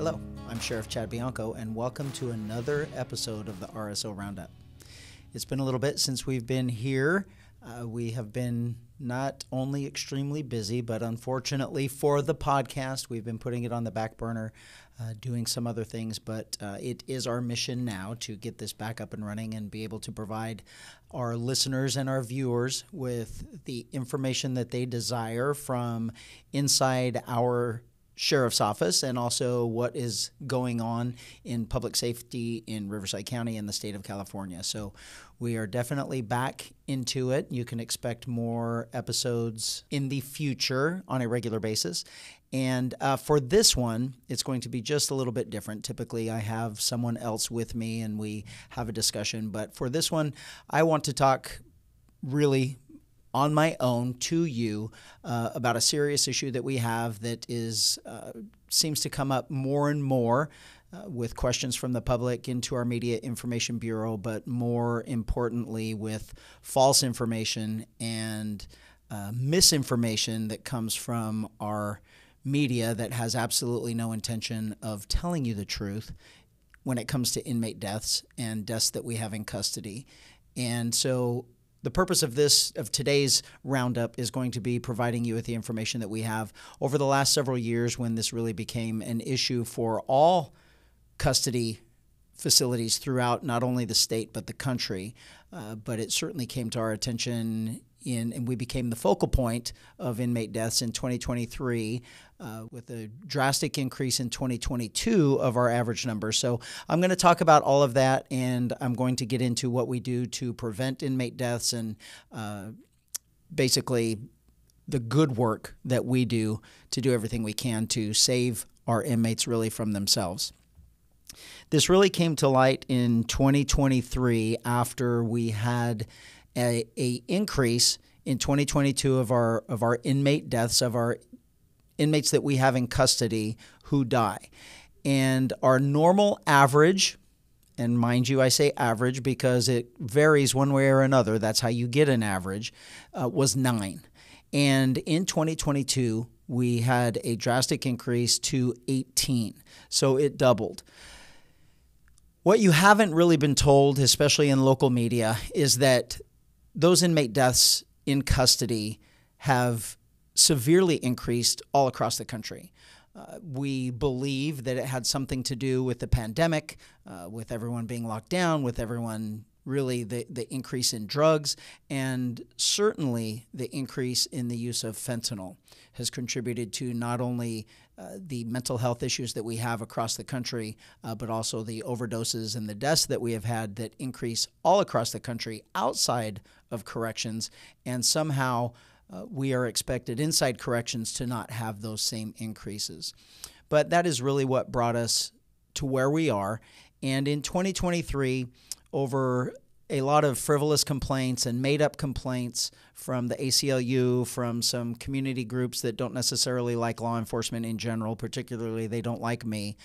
Hello, I'm Sheriff Chad Bianco, and welcome to another episode of the RSO Roundup. It's been a little bit since we've been here. We have been not only extremely busy, but unfortunately for the podcast, we've been putting it on the back burner, doing some other things. But it is our mission now to get this back up and running and be able to provide our listeners and our viewers with the information that they desire from inside our Sheriff's Office and also what is going on in public safety in Riverside County and the state of California. So we are definitely back into it. You can expect more episodes in the future on a regular basis. And for this one, it's going to be just a little bit different. Typically, I have someone else with me and we have a discussion. But for this one, I want to talk really on my own to you about a serious issue that we have that is seems to come up more and more with questions from the public into our Media Information Bureau, but more importantly with false information and misinformation that comes from our media that has absolutely no intention of telling you the truth when it comes to inmate deaths and deaths that we have in custody. And so the purpose of today's roundup is going to be providing you with the information that we have over the last several years when this really became an issue for all custody facilities throughout not only the state but the country. But it certainly came to our attention and we became the focal point of inmate deaths in 2023 with a drastic increase in 2022 of our average numbers. So I'm going to talk about all of that, and I'm going to get into what we do to prevent inmate deaths and basically the good work that we do to do everything we can to save our inmates really from themselves. This really came to light in 2023 after we had a increase in 2022 of our inmate deaths, of our inmates that we have in custody who die. And our normal average, and mind you, I say average because it varies one way or another, that's how you get an average, was 9. And in 2022, we had a drastic increase to 18. So it doubled. What you haven't really been told, especially in local media, is that those inmate deaths in custody have severely increased all across the country. We believe that it had something to do with the pandemic, with everyone being locked down, with everyone really the increase in drugs, and certainly the increase in the use of fentanyl has contributed to not only the mental health issues that we have across the country, but also the overdoses and the deaths that we have had that increase all across the country outside of corrections, and somehow we are expected inside corrections to not have those same increases. But that is really what brought us to where we are. And in 2023, over a lot of frivolous complaints and made-up complaints from the ACLU, from some community groups that don't necessarily like law enforcement in general, particularly they don't like me.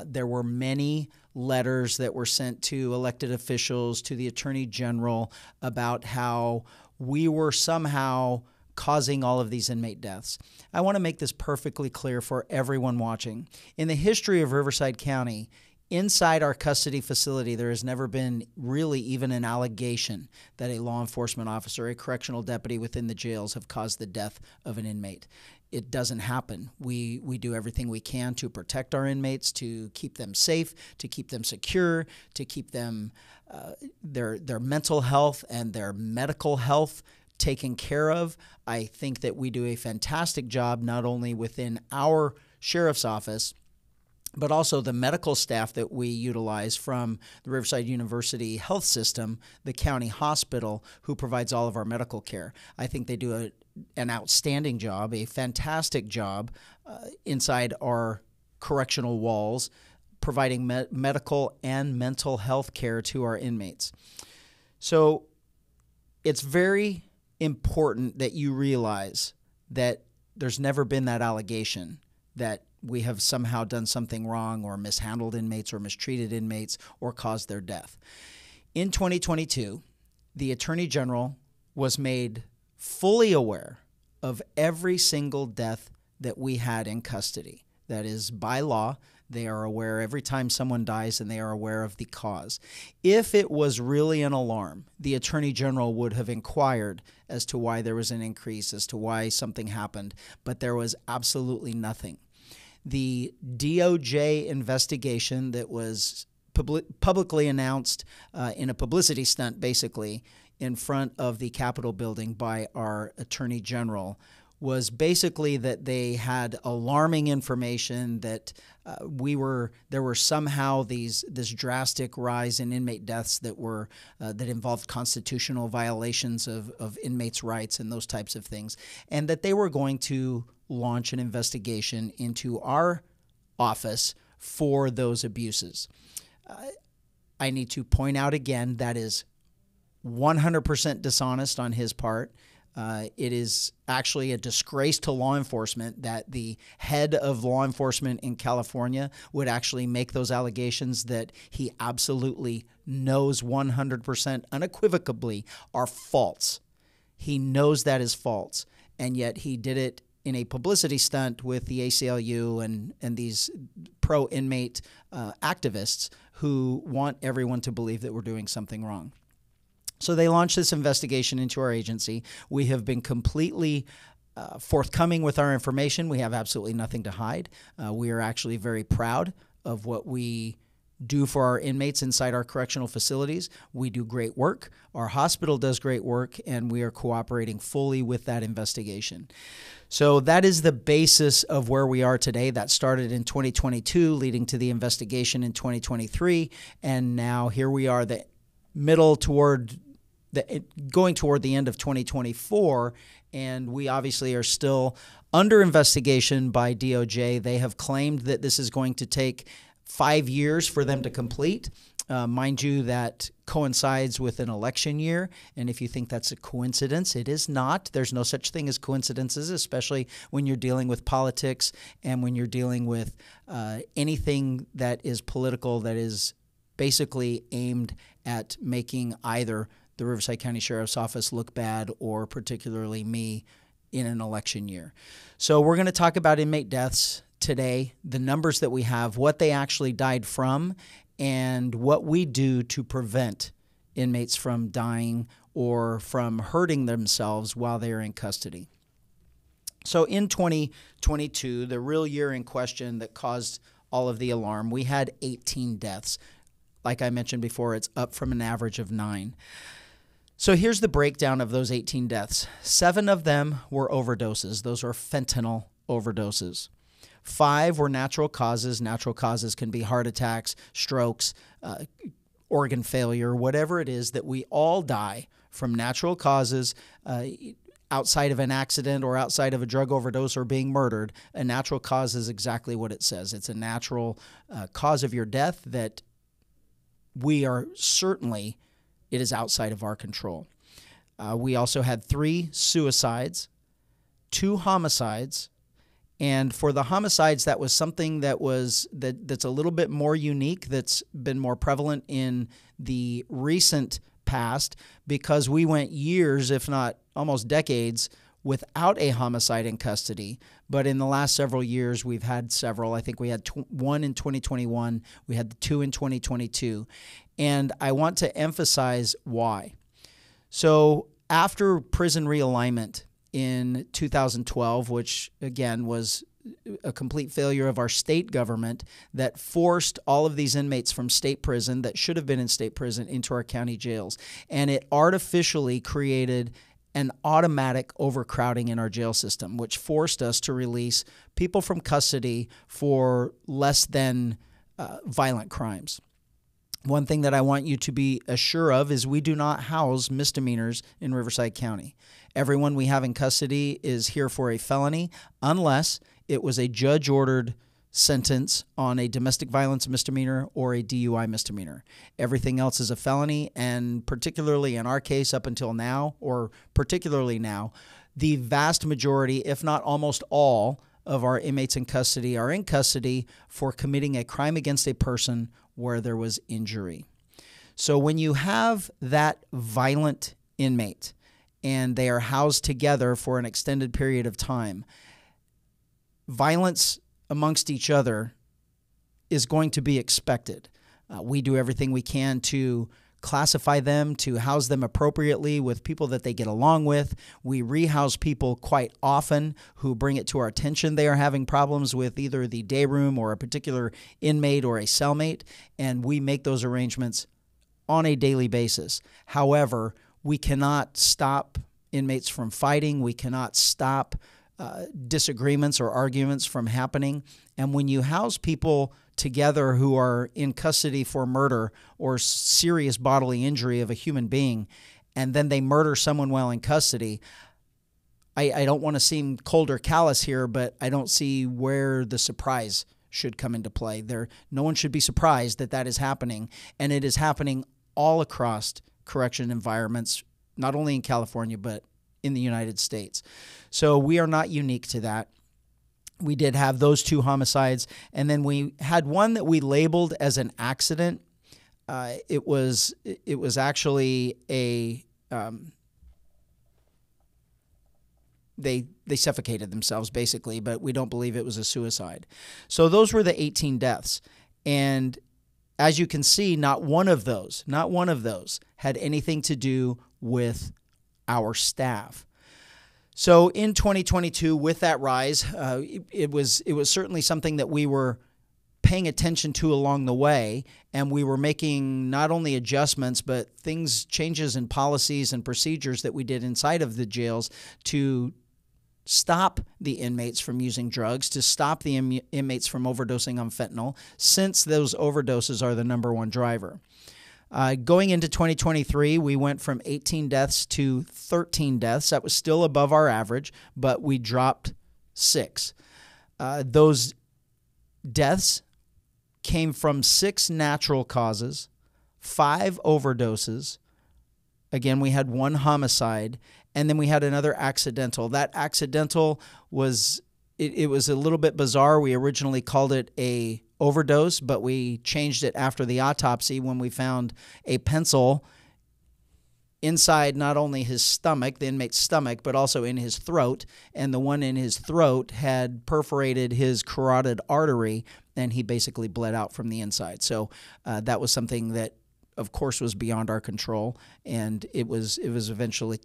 There were many letters that were sent to elected officials, to the Attorney General, about how we were somehow causing all of these inmate deaths. I want to make this perfectly clear for everyone watching. In the history of Riverside County, inside our custody facility, there has never been really even an allegation that a law enforcement officer, a correctional deputy within the jails have caused the death of an inmate. It doesn't happen. We do everything we can to protect our inmates, to keep them safe, to keep them secure, to keep them their mental health and their medical health taken care of. I think that we do a fantastic job not only within our sheriff's office, but also the medical staff that we utilize from the Riverside University Health System, the county hospital, who provides all of our medical care. I think they do an outstanding job, a fantastic job inside our correctional walls, providing medical and mental health care to our inmates. So it's very important that you realize that there's never been that allegation that we have somehow done something wrong or mishandled inmates or mistreated inmates or caused their death. In 2022, the Attorney General was made fully aware of every single death that we had in custody. That is by law. They are aware every time someone dies, and they are aware of the cause. If it was really an alarm, the Attorney General would have inquired as to why there was an increase, as to why something happened, but there was absolutely nothing. The DOJ investigation that was publicly announced in a publicity stunt, basically, in front of the Capitol building by our Attorney General, was basically that they had alarming information that there were somehow this drastic rise in inmate deaths that were that involved constitutional violations of inmates' rights and those types of things, and that they were going to launch an investigation into our office for those abuses. I need to point out again that is 100% dishonest on his part. It is actually a disgrace to law enforcement that the head of law enforcement in California would actually make those allegations that he absolutely knows 100% unequivocally are false. He knows that is false, and yet he did it in a publicity stunt with the ACLU and these pro-inmate activists who want everyone to believe that we're doing something wrong. So they launched this investigation into our agency. We have been completely forthcoming with our information. We have absolutely nothing to hide. We are actually very proud of what we do for our inmates inside our correctional facilities. We do great work. Our hospital does great work, and we are cooperating fully with that investigation. So that is the basis of where we are today. That started in 2022, leading to the investigation in 2023, and now here we are, going toward the end of 2024, and we obviously are still under investigation by DOJ. They have claimed that this is going to take 5 years for them to complete. Mind you, that coincides with an election year, and if you think that's a coincidence, it is not. There's no such thing as coincidences, especially when you're dealing with politics and when you're dealing with anything that is political, that is basically aimed at making either the Riverside County Sheriff's Office look bad or particularly me in an election year. So we're going to talk about inmate deaths today, the numbers that we have, what they actually died from, and what we do to prevent inmates from dying or from hurting themselves while they are in custody. So in 2022, the real year in question that caused all of the alarm, we had 18 deaths. Like I mentioned before, it's up from an average of 9. So here's the breakdown of those 18 deaths. 7 of them were overdoses. Those were fentanyl overdoses. 5 were natural causes. Natural causes can be heart attacks, strokes, organ failure, whatever it is, that we all die from natural causes outside of an accident or outside of a drug overdose or being murdered. A natural cause is exactly what it says. It's a natural cause of your death that we are certainly, it is outside of our control. We also had 3 suicides, 2 homicides, and for the homicides, that was something that's a little bit more unique, that's been more prevalent in the recent past, because we went years, if not almost decades, without a homicide in custody. But in the last several years, we've had several. I think we had 1 in 2021. We had 2 in 2022. And I want to emphasize why. So after prison realignment in 2012, which again was a complete failure of our state government that forced all of these inmates from state prison that should have been in state prison into our county jails. And it artificially created an automatic overcrowding in our jail system, which forced us to release people from custody for less than violent crimes. One thing that I want you to be assured of is we do not house misdemeanors in Riverside County. Everyone we have in custody is here for a felony unless it was a judge-ordered sentence on a domestic violence misdemeanor or a DUI misdemeanor. Everything else is a felony, and particularly in our case up until now, or particularly now, the vast majority, if not almost all, of our inmates in custody are in custody for committing a crime against a person where there was injury. So when you have that violent inmate and they are housed together for an extended period of time, violence amongst each other is going to be expected. We do everything we can to classify them, to house them appropriately with people that they get along with. We rehouse people quite often who bring it to our attention they are having problems with either the day room or a particular inmate or a cellmate, and we make those arrangements on a daily basis. However, we cannot stop inmates from fighting. We cannot stop disagreements or arguments from happening. And when you house people together who are in custody for murder or serious bodily injury of a human being, and then they murder someone while in custody, I don't want to seem cold or callous here, but I don't see where the surprise should come into play. No one should be surprised that that is happening, and it is happening all across correction environments, not only in California, but in the United States. So we are not unique to that. We did have those 2 homicides, and then we had one that we labeled as an accident. It was actually a they suffocated themselves basically, but we don't believe it was a suicide. So those were the 18 deaths, and as you can see, not one of those had anything to do with our staff. So in 2022, with that rise, it was certainly something that we were paying attention to along the way, and we were making not only adjustments, but changes in policies and procedures that we did inside of the jails to stop the inmates from using drugs, to stop the inmates from overdosing on fentanyl, since those overdoses are the #1 driver. Going into 2023, we went from 18 deaths to 13 deaths. That was still above our average, but we dropped 6. Those deaths came from 6 natural causes, 5 overdoses. Again, we had 1 homicide, and then we had another accidental. That accidental was it was a little bit bizarre. We originally called it a overdose, but we changed it after the autopsy when we found a pencil inside not only his stomach, the inmate's stomach, but also in his throat. And the one in his throat had perforated his carotid artery, and he basically bled out from the inside. So that was something that, of course, was beyond our control, and it was eventually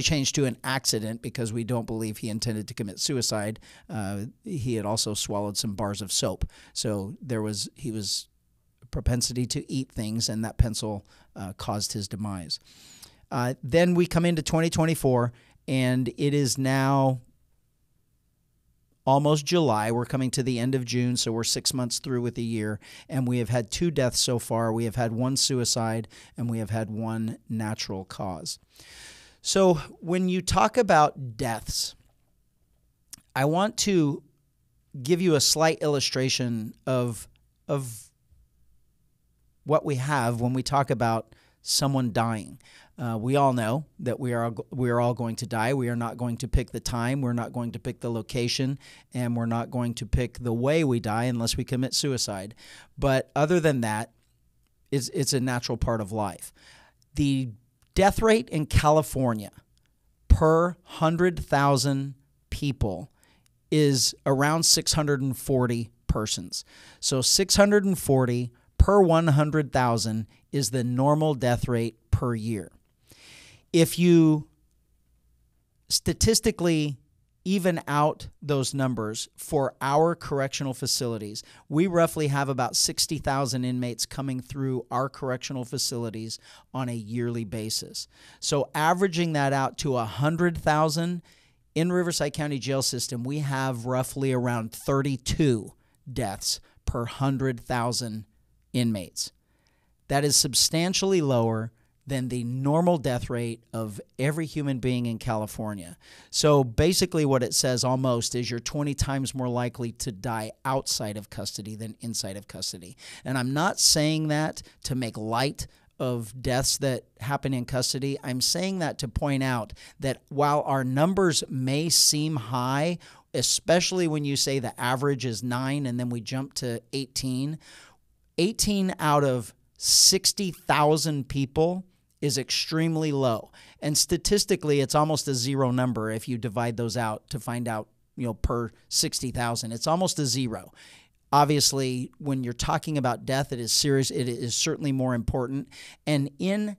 changed to an accident because we don't believe he intended to commit suicide. He had also swallowed some bars of soap. So he was a propensity to eat things, and that pencil caused his demise. Then we come into 2024, and it is now almost July. We're coming to the end of June, so we're 6 months through with the year, and we have had 2 deaths so far. We have had 1 suicide, and we have had 1 natural cause. So when you talk about deaths, I want to give you a slight illustration of what we have when we talk about someone dying. We all know that we are all going to die. We are not going to pick the time. We're not going to pick the location, and we're not going to pick the way we die unless we commit suicide. But other than that, it's a natural part of life. The death rate in California per 100,000 people is around 640 persons. So 640 per 100,000 is the normal death rate per year. If you statistically even out those numbers for our correctional facilities, we roughly have about 60,000 inmates coming through our correctional facilities on a yearly basis. So averaging that out to 100,000, in Riverside County Jail System, we have roughly around 32 deaths per 100,000 inmates. That is substantially lower than the normal death rate of every human being in California. So basically what it says almost is you're 20 times more likely to die outside of custody than inside of custody. And I'm not saying that to make light of deaths that happen in custody. I'm saying that to point out that while our numbers may seem high, especially when you say the average is 9 and then we jump to 18 out of 60,000 people is extremely low. And statistically, it's almost a zero number if you divide those out to find out, per 60,000. It's almost a zero. Obviously, when you're talking about death, it is serious. It is certainly more important. And in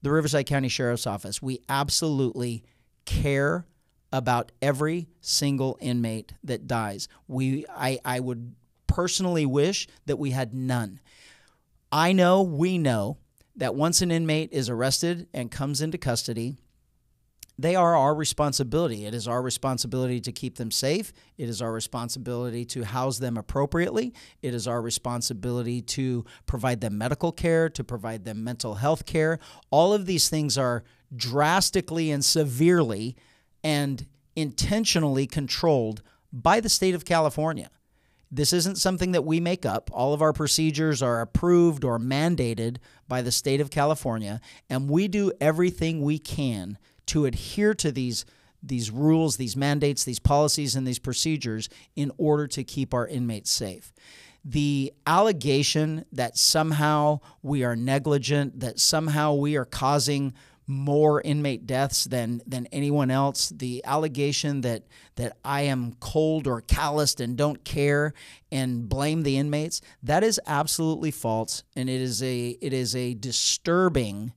the Riverside County Sheriff's Office, we absolutely care about every single inmate that dies. I would personally wish that we had none. We know that once an inmate is arrested and comes into custody, they are our responsibility. It is our responsibility to keep them safe. It is our responsibility to house them appropriately. It is our responsibility to provide them medical care, to provide them mental health care. All of these things are drastically and severely and intentionally controlled by the state of California. This isn't something that we make up. All of our procedures are approved or mandated by the state of California, and we do everything we can to adhere to these rules, these mandates, these policies, and these procedures in order to keep our inmates safe. The allegation that somehow we are negligent, that somehow we are causing more inmate deaths than anyone else, the allegation that I am cold or calloused and don't care and blame the inmates, that is absolutely false, and it is a disturbing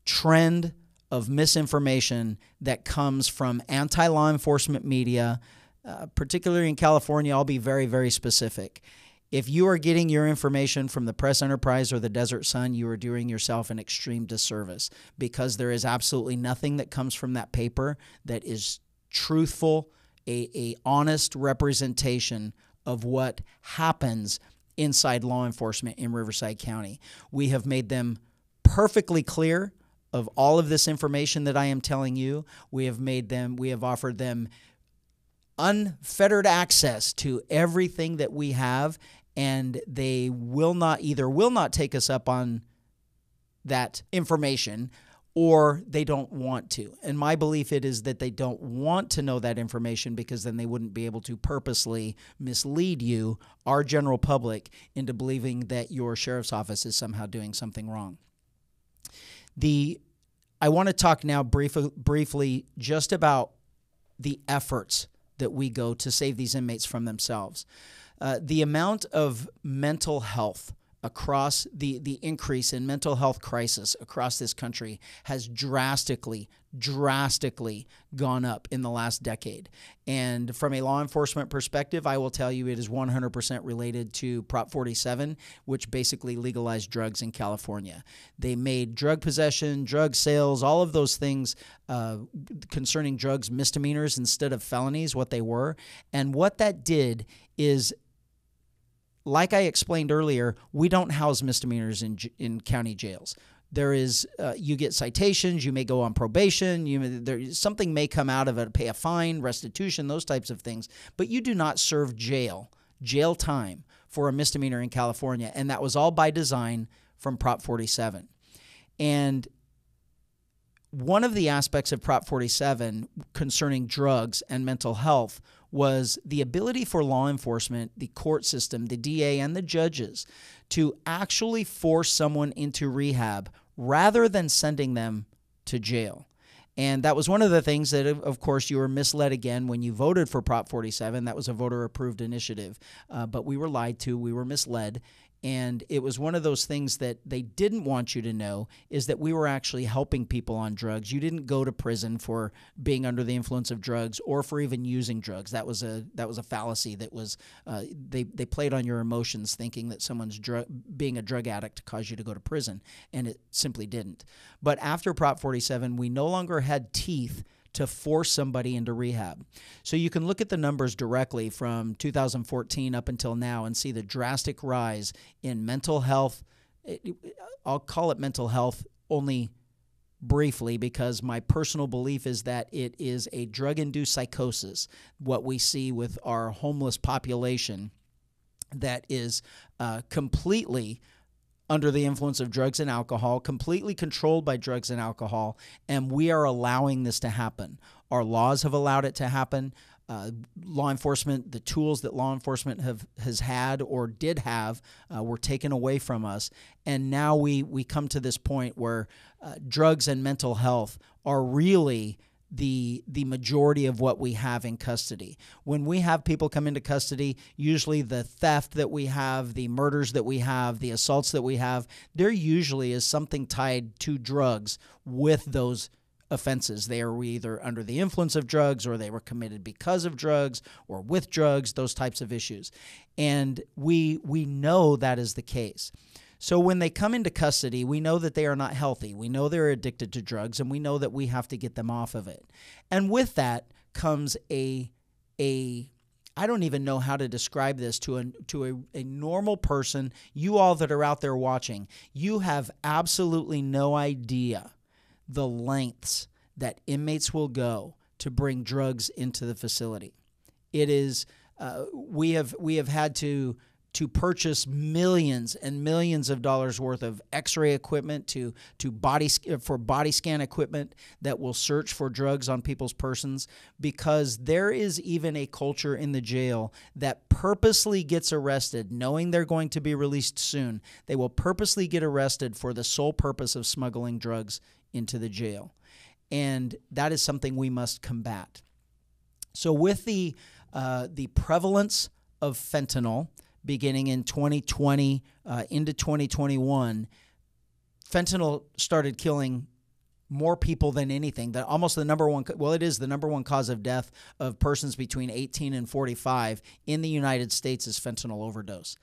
trend of misinformation that comes from anti-law enforcement media, particularly in California. I'll be very, very specific. If you are getting your information from the Press Enterprise or the Desert Sun, you are doing yourself an extreme disservice, because there is absolutely nothing that comes from that paper that is truthful, a honest representation of what happens inside law enforcement in Riverside County. We have made them perfectly clear of all of this information that I am telling you. We have offered them unfettered access to everything that we have, and they will not take us up on that information, or they don't want to. And my belief is that they don't want to know that information, because then they wouldn't be able to purposely mislead you, our general public, into believing that your sheriff's office is somehow doing something wrong. I want to talk now briefly just about the efforts that we go to save these inmates from themselves. The amount of mental health across the increase in mental health crisis across this country has drastically gone up in the last decade. And from a law enforcement perspective, I will tell you it is 100% related to Prop 47, which basically legalized drugs in California. They made drug possession, drug sales, all of those things concerning drugs misdemeanors instead of felonies, what they were. And what that did is, like I explained earlier, we don't house misdemeanors in county jails. There is, you get citations, you may go on probation, something may come out of it, pay a fine, restitution, those types of things, but you do not serve jail time for a misdemeanor in California, and that was all by design from Prop 47. And one of the aspects of Prop 47 concerning drugs and mental health was the ability for law enforcement, the court system, the DA, and the judges to actually force someone into rehab rather than sending them to jail. And that was one of the things that, of course, you were misled again when you voted for Prop 47. That was a voter-approved initiative. But we were lied to. We were misled. And it was one of those things that they didn't want you to know, is that we were actually helping people on drugs. You didn't go to prison for being under the influence of drugs or for even using drugs. That was a fallacy. That was they played on your emotions, thinking that someone's being a drug addict caused you to go to prison, and it simply didn't. But after Prop 47, we no longer had teeth to force somebody into rehab. So you can look at the numbers directly from 2014 up until now and see the drastic rise in mental health. I'll call it mental health only briefly, because my personal belief is that it is a drug-induced psychosis, what we see with our homeless population that is completely under the influence of drugs and alcohol, completely controlled by drugs and alcohol, and we are allowing this to happen. Our laws have allowed it to happen. Law enforcement, the tools that law enforcement has had or did have were taken away from us, and now we come to this point where drugs and mental health are really the majority of what we have in custody. When we have people come into custody, usually the theft that we have, the murders that we have, the assaults that we have, there usually is something tied to drugs with those offenses. They are either under the influence of drugs, or they were committed because of drugs or with drugs, those types of issues. And we know that is the case. So when they come into custody, we know that they are not healthy. We know they're addicted to drugs, and we know that we have to get them off of it. And with that comes I don't even know how to describe this to a normal person. You all that are out there watching, you have absolutely no idea the lengths that inmates will go to bring drugs into the facility. It is we have had to purchase millions and millions of dollars worth of X-ray equipment for body scan equipment that will search for drugs on people's persons, because there is even a culture in the jail that purposely gets arrested knowing they're going to be released soon. They will purposely get arrested for the sole purpose of smuggling drugs into the jail. And that is something we must combat. So with the prevalence of fentanyl beginning in 2020 into 2021, fentanyl started killing more people than anything. That almost the number one, well, it is the number one cause of death of persons between 18 and 45 in the United States is fentanyl overdose.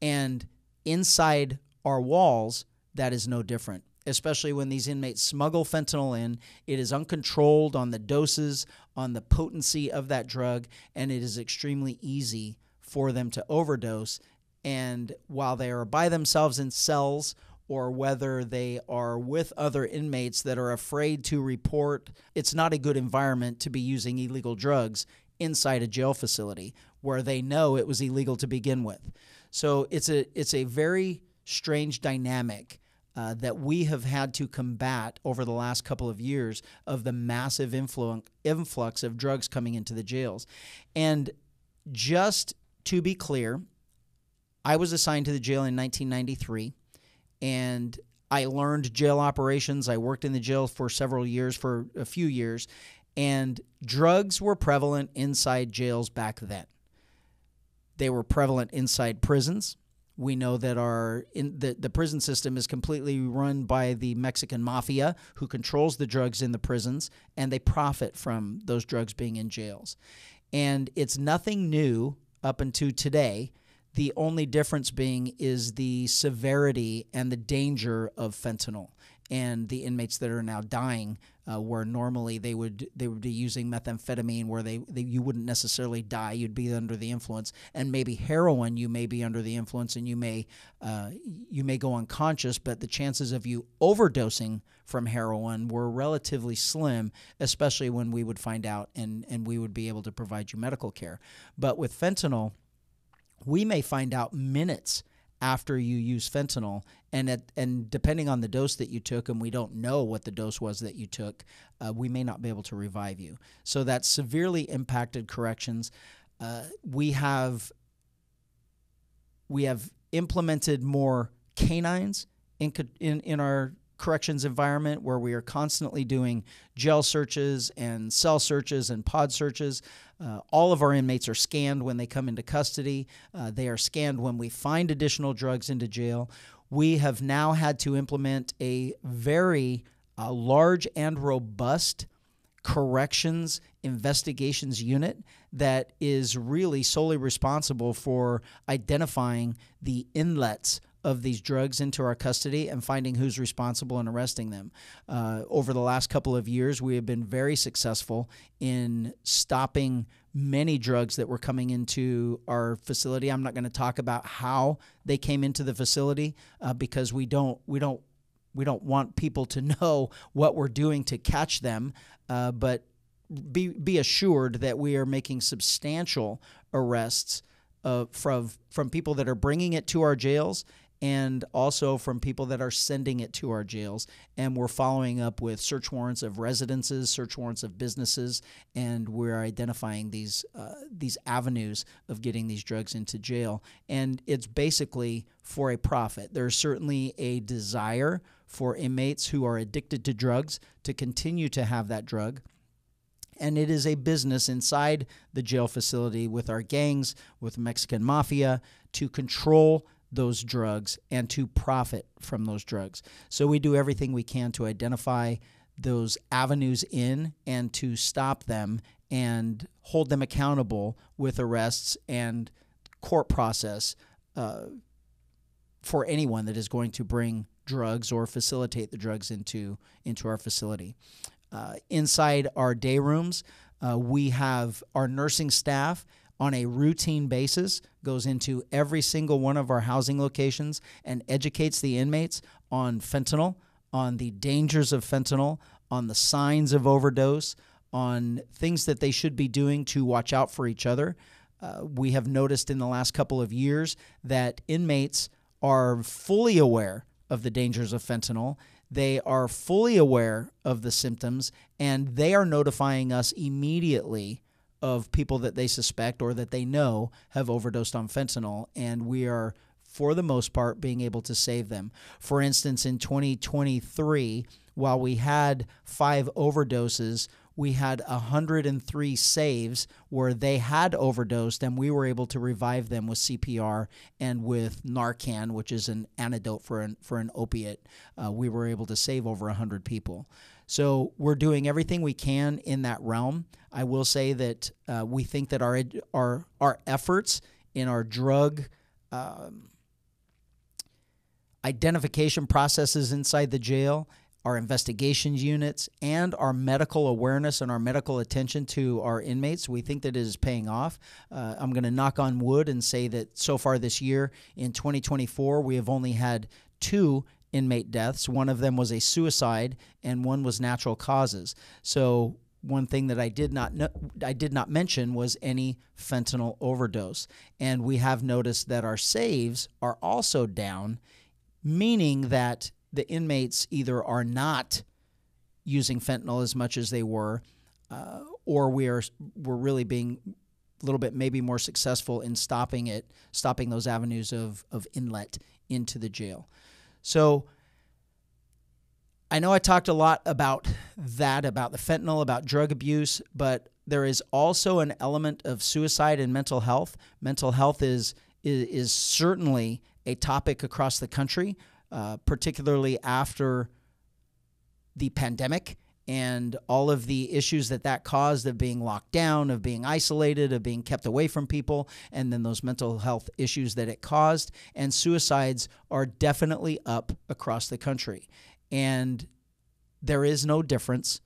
And inside our walls, that is no different. Especially when these inmates smuggle fentanyl in. It is uncontrolled on the doses, on the potency of that drug, and it is extremely easy for them to overdose. And while they are by themselves in cells, or whether they are with other inmates that are afraid to report, it's not a good environment to be using illegal drugs inside a jail facility where they know it was illegal to begin with. So it's a very strange dynamic that we have had to combat over the last couple of years of the massive influx of drugs coming into the jails. And just to be clear, I was assigned to the jail in 1993, and I learned jail operations. I worked in the jail for a few years, and drugs were prevalent inside jails back then. They were prevalent inside prisons. We know that the prison system is completely run by the Mexican mafia, who controls the drugs in the prisons, and they profit from those drugs being in jails. And it's nothing new up until today. The only difference being is the severity and the danger of fentanyl and the inmates that are now dying, where normally they would be using methamphetamine, where you wouldn't necessarily die. You'd be under the influence, and maybe heroin. You may be under the influence, and you may go unconscious. But the chances of you overdosing from heroin were relatively slim, especially when we would find out and we would be able to provide you medical care. But with fentanyl, we may find out minutes after you use fentanyl, and depending on the dose that you took, and we don't know what the dose was that you took, we may not be able to revive you. So that severely impacted corrections. We have implemented more canines in our corrections environment, where we are constantly doing jail searches and cell searches and pod searches. All of our inmates are scanned when they come into custody. They are scanned when we find additional drugs into jail. We have now had to implement a very large and robust corrections investigations unit that is really solely responsible for identifying the inlets of these drugs into our custody and finding who's responsible and arresting them. Over the last couple of years, we have been very successful in stopping many drugs that were coming into our facility. I'm not going to talk about how they came into the facility because we don't want people to know what we're doing to catch them, but be assured that we are making substantial arrests from people that are bringing it to our jails, and also from people that are sending it to our jails. And we're following up with search warrants of residences, search warrants of businesses, and we're identifying these avenues of getting these drugs into jail. And it's basically for a profit. There's certainly a desire for inmates who are addicted to drugs to continue to have that drug. and it is a business inside the jail facility with our gangs, with Mexican mafia, to control those drugs and to profit from those drugs. So we do everything we can to identify those avenues in and to stop them and hold them accountable with arrests and court process for anyone that is going to bring drugs or facilitate the drugs into our facility. Inside our day rooms, we have our nursing staff on a routine basis goes into every single one of our housing locations and educates the inmates on fentanyl, on the dangers of fentanyl, on the signs of overdose, on things that they should be doing to watch out for each other. We have noticed in the last couple of years that inmates are fully aware of the dangers of fentanyl. They are fully aware of the symptoms, and they are notifying us immediately of people that they suspect or that they know have overdosed on fentanyl, and we are, for the most part, being able to save them. For instance, in 2023, while we had 5 overdoses, we had 103 saves where they had overdosed, and we were able to revive them with CPR and with Narcan, which is an antidote for an opiate. We were able to save over 100 people. So we're doing everything we can in that realm. I will say that we think that our efforts in our drug identification processes inside the jail, our investigations units, and our medical awareness and our medical attention to our inmates, we think that it is paying off. I'm going to knock on wood and say that so far this year, in 2024, we have only had 2 inmate deaths. One of them was a suicide, and one was natural causes. So one thing that I did not mention was any fentanyl overdose. And we have noticed that our saves are also down, meaning that the inmates either are not using fentanyl as much as they were, or we're really being a little bit maybe more successful in stopping those avenues of inlet into the jail. So I know I talked a lot about the fentanyl, about drug abuse, but there is also an element of suicide and mental health. Mental health is certainly a topic across the country, particularly after the pandemic and all of the issues that caused of being locked down, of being isolated, of being kept away from people, and then those mental health issues that it caused. And suicides are definitely up across the country. And there is no difference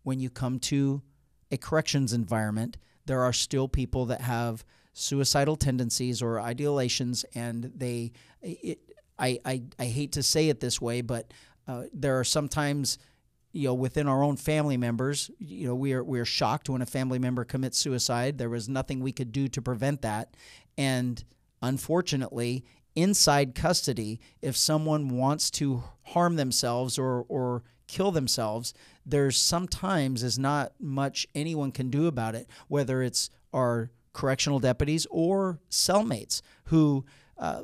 when you come to a corrections environment. There are still people that have suicidal tendencies or ideations, and I hate to say it this way, but there are sometimes, within our own family members, we are shocked when a family member commits suicide. There was nothing we could do to prevent that. And unfortunately, inside custody, if someone wants to harm themselves or kill themselves, there's sometimes is not much anyone can do about it, whether it's our correctional deputies or cellmates who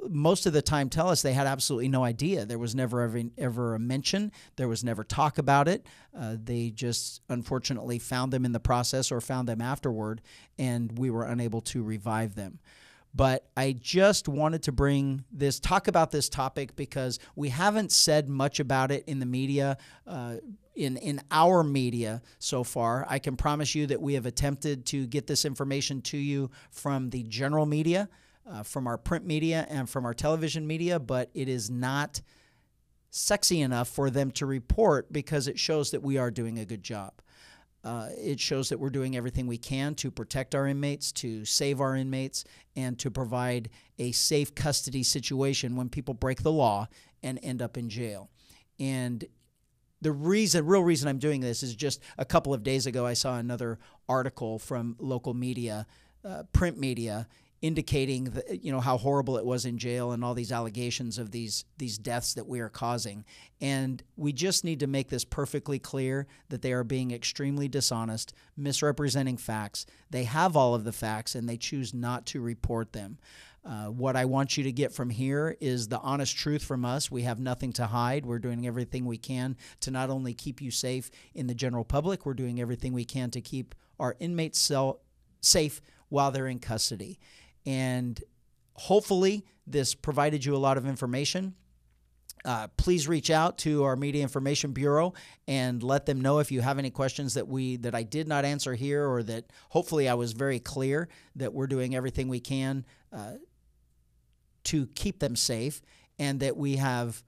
most of the time tell us they had absolutely no idea. There was never ever a mention. There was never talk about it. They just unfortunately found them in the process or found them afterward, and we were unable to revive them. But I just wanted to talk about this topic because we haven't said much about it in the media, in our media so far. I can promise you that we have attempted to get this information to you from the general media, from our print media, and from our television media, but it is not sexy enough for them to report because it shows that we are doing a good job. It shows that we're doing everything we can to protect our inmates, to save our inmates, and to provide a safe custody situation when people break the law and end up in jail. And the real reason I'm doing this is just a couple of days ago I saw another article from local media, print media, indicating that, how horrible it was in jail and all these allegations of these deaths that we are causing. And we just need to make this perfectly clear that they are being extremely dishonest, misrepresenting facts. They have all of the facts, and they choose not to report them. What I want you to get from here is the honest truth from us. We have nothing to hide. We're doing everything we can to not only keep you safe in the general public, we're doing everything we can to keep our inmates safe while they're in custody. And hopefully this provided you a lot of information. Please reach out to our Media Information Bureau and let them know if you have any questions that I did not answer here, or that hopefully I was very clear that we're doing everything we can to keep them safe, and that we have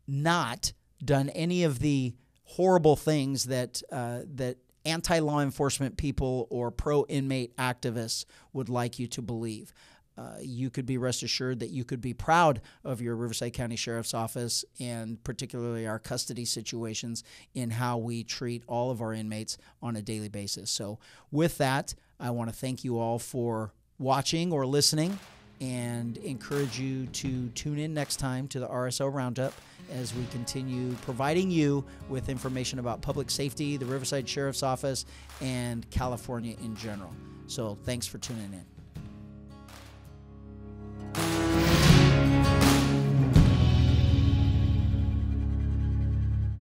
not done any of the horrible things that anti-law enforcement people or pro-inmate activists would like you to believe. You could be rest assured that you could be proud of your Riverside County Sheriff's Office, and particularly our custody situations, in how we treat all of our inmates on a daily basis. So with that, I want to thank you all for watching or listening, and encourage you to tune in next time to the RSO Roundup as we continue providing you with information about public safety, the Riverside Sheriff's Office, and California in general. So thanks for tuning in.